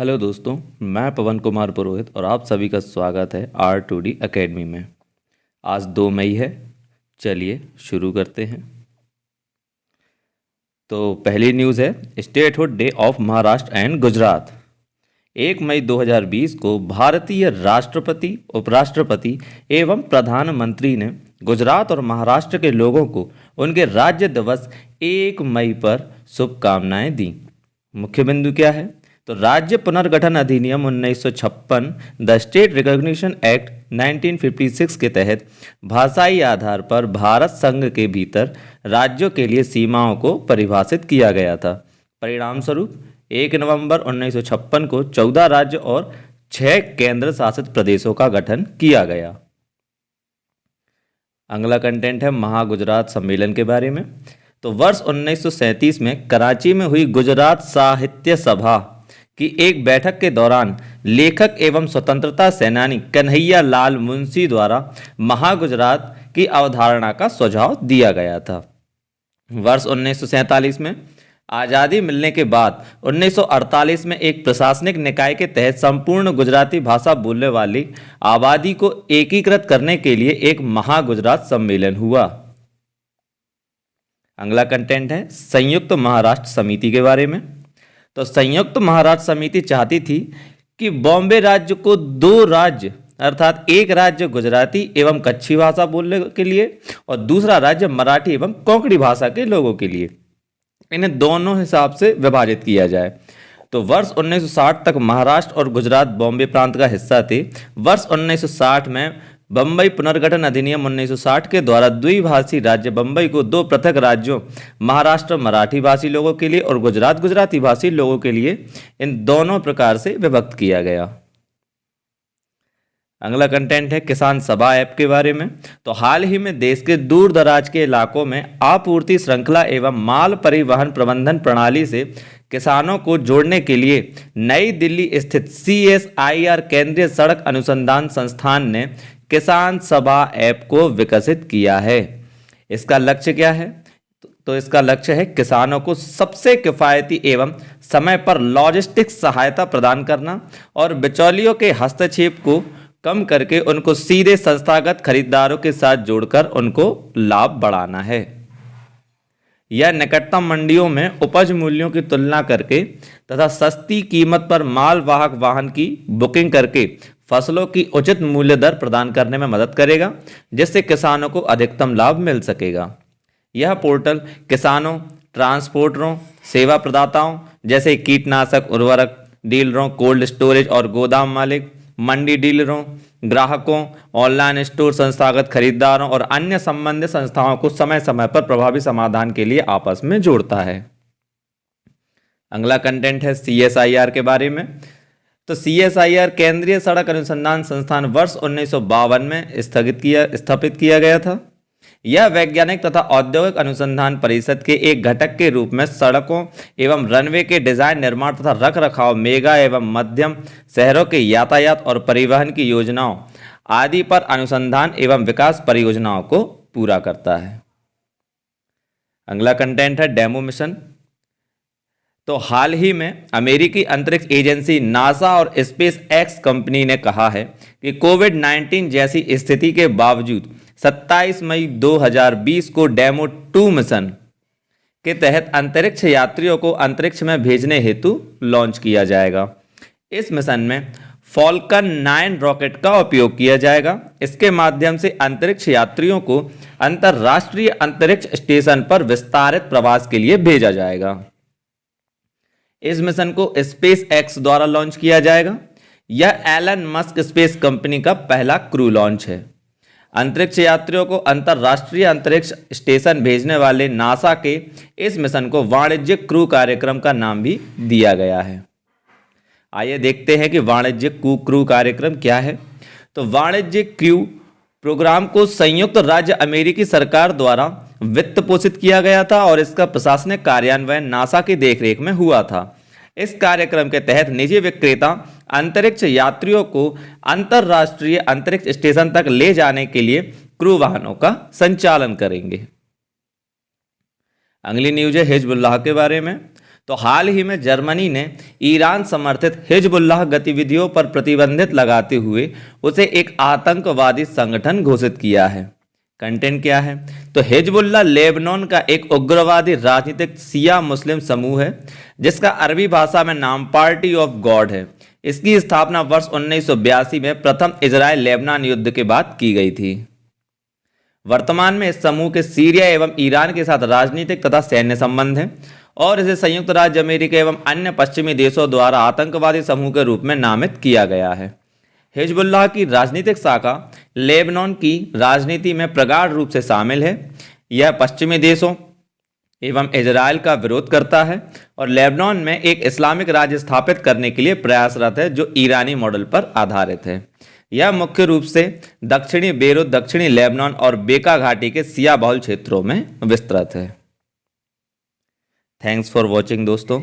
Hello दोस्तों, मैं पवन कुमार पुरोहित और आप सभी का स्वागत है R2D एकेडमी में। आज 2 मई है। चलिए शुरू करते हैं। तो पहली न्यूज़ है statehood day of Maharashtra and Gujarat. 1 मई 2020 को भारतीय राष्ट्रपति, उपराष्ट्रपति एवं प्रधानमंत्री ने गुजरात और महाराष्ट्र के लोगों को उनके राज्य दिवस 1 मई पर शुभकामनाएं दी। मुख्य बिंदु क्या है? तो राज्य पुनर्गठन अधिनियम 1956, द स्टेट रिकॉग्निशन एक्ट 1956 के तहत भाषाई आधार पर भारत संघ के भीतर राज्यों के लिए सीमाओं को परिभाषित किया गया था। परिणाम स्वरूप 1 नवंबर 1956 को 14 राज्य और 6 केंद्र शासित प्रदेशों का गठन किया गया। अगला कंटेंट है महागुजरात सम्मेलन के बारे में। तो वर्ष 1937 में कराची में हुई गुजरात साहित्य सभा की एक बैठक के दौरान लेखक एवं स्वतंत्रता सेनानी कन्हैया लाल मुंशी द्वारा महागुजरात की अवधारणा का सुझाव दिया गया था। वर्ष 1947 में आज़ादी मिलने के बाद 1948 में एक प्रशासनिक निकाय के तहत संपूर्ण गुजराती भाषा बोलने वाली आबादी को एकीकृत करने के लिए एक महागुजरात सम्मेलन हुआ। अगला कंटेंट है संयुक्त महाराष्ट्र समिति के बारे में। तो संयुक्त महाराष्ट्र समिति चाहती थी कि बॉम्बे राज्य को 2 राज्य अर्थात एक राज्य गुजराती एवं कच्छी भाषा बोलने के लिए और दूसरा राज्य मराठी एवं कोंकणी भाषा के लोगों के लिए, इन्हें दोनों हिसाब से विभाजित किया जाए। तो वर्ष 1960 तक महाराष्ट्र और गुजरात बॉम्बे प्रांत का हिस्सा थे। वर्ष 1960 में बम्बई पुनर्गठन अधिनियम 1960 के द्वारा द्विभाषी राज्य बम्बई को 2 पृथक राज्यों महाराष्ट्र मराठी भाषी लोगों के लिए और गुजरात गुजराती भाषी लोगों के लिए इन दोनों प्रकार से विभक्त किया गया। अगला कंटेंट है किसान सभा ऐप के बारे में। तो हाल ही में देश के दूर दराज के इलाकों में आपूर्ति श्रृंखला एवं माल परिवहन प्रबंधन प्रणाली से किसानों को जोड़ने के लिए नई दिल्ली स्थित CSIR केंद्रीय सड़क अनुसंधान संस्थान ने किसान सभा ऐप को विकसित किया है। इसका लक्ष्य क्या है? तो इसका लक्ष्य है किसानों को सबसे किफ़ायती एवं समय पर लॉजिस्टिक्स सहायता प्रदान करना और बिचौलियों के हस्तक्षेप को कम करके उनको सीधे संस्थागत खरीदारों के साथ जोड़कर उनको लाभ बढ़ाना है। यह निकटतम मंडियों में उपज मूल्यों की तुलना करके तथा सस्ती कीमत पर मालवाहक वाहन की बुकिंग करके फसलों की उचित मूल्य दर प्रदान करने में मदद करेगा, जिससे किसानों को अधिकतम लाभ मिल सकेगा। यह पोर्टल किसानों, ट्रांसपोर्टरों, सेवा प्रदाताओं जैसे कीटनाशक, उर्वरक डीलरों, कोल्ड स्टोरेज और गोदाम मालिक, मंडी डीलरों, ग्राहकों, ऑनलाइन स्टोर संस्थागत खरीदारों और अन्य संबंधित संस्थाओं को समय समय पर प्रभावी समाधान के लिए आपस में जोड़ता है। अगला कंटेंट है CSIR के बारे में। तो CSIR केंद्रीय सड़क अनुसंधान संस्थान वर्ष 1952 में स्थापित किया गया था। यह वैज्ञानिक तथा औद्योगिक अनुसंधान परिषद के एक घटक के रूप में सड़कों एवं रनवे के डिजाइन, निर्माण तथा रख रखाव, मेगा एवं मध्यम शहरों के यातायात और परिवहन की योजनाओं आदि पर अनुसंधान एवं विकास परियोजनाओं को पूरा करता है। अगला कंटेंट है डेमो मिशन। तो हाल ही में अमेरिकी अंतरिक्ष एजेंसी नासा और स्पेस एक्स कंपनी ने कहा है कि कोविड-19 जैसी स्थिति के बावजूद 27 मई 2020 को डेमो 2 मिशन के तहत अंतरिक्ष यात्रियों को अंतरिक्ष में भेजने हेतु लॉन्च किया जाएगा। इस मिशन में फॉल्कन 9 रॉकेट का उपयोग किया जाएगा। इसके माध्यम से अंतरिक्ष यात्रियों को अंतरराष्ट्रीय अंतरिक्ष स्टेशन पर विस्तारित प्रवास के लिए भेजा जाएगा। इस मिशन को स्पेस एक्स द्वारा लॉन्च किया जाएगा। यह एलन मस्क स्पेस कंपनी का पहला क्रू लॉन्च है। अंतरिक्ष यात्रियों को अंतरराष्ट्रीय अंतरिक्ष स्टेशन भेजने वाले नासा के इस मिशन को वाणिज्यिक क्रू कार्यक्रम का नाम भी दिया गया है। आइए देखते हैं कि वाणिज्यिक क्रू कार्यक्रम क्या है। तो वाणिज्यिक क्रू प्रोग्राम को संयुक्त राज्य अमेरिकी सरकार द्वारा वित्त पोषित किया गया था और इसका प्रशासनिक कार्यान्वयन नासा की देखरेख में हुआ था। इस कार्यक्रम के तहत निजी विक्रेता अंतरिक्ष यात्रियों को अंतरराष्ट्रीय अंतरिक्ष स्टेशन तक ले जाने के लिए क्रू वाहनों का संचालन करेंगे। अगली न्यूज है हिजबुल्लाह के बारे में। तो हाल ही में जर्मनी ने ईरान समर्थित हिजबुल्लाह गतिविधियों पर प्रतिबंधित लगाते हुए उसे एक आतंकवादी संगठन घोषित किया है। कंटेंट क्या है? तो हिजबुल्लाह लेबनान का एक उग्रवादी राजनीतिक शिया मुस्लिम समूह है जिसका अरबी भाषा में नाम पार्टी ऑफ गॉड है। इसकी स्थापना वर्ष 1982 में प्रथम इजराइल लेबनान युद्ध के बाद की गई थी। वर्तमान में इस समूह के सीरिया एवं ईरान के साथ राजनीतिक तथा सैन्य संबंध हैं और इसे संयुक्त राज्य अमेरिका एवं अन्य पश्चिमी देशों द्वारा आतंकवादी समूह के रूप में नामित किया गया है। हिजबुल्लाह की राजनीतिक शाखा लेबनान की राजनीति में प्रगाढ़ रूप से शामिल है। यह पश्चिमी देशों एवं इजराइल का विरोध करता है और लेबनान में एक इस्लामिक राज्य स्थापित करने के लिए प्रयासरत है जो ईरानी मॉडल पर आधारित है। यह मुख्य रूप से दक्षिणी बेरूत, दक्षिणी लेबनान और बेका घाटी के शिया बहुल क्षेत्रों में विस्तृत है। थैंक्स फॉर वॉचिंग दोस्तों।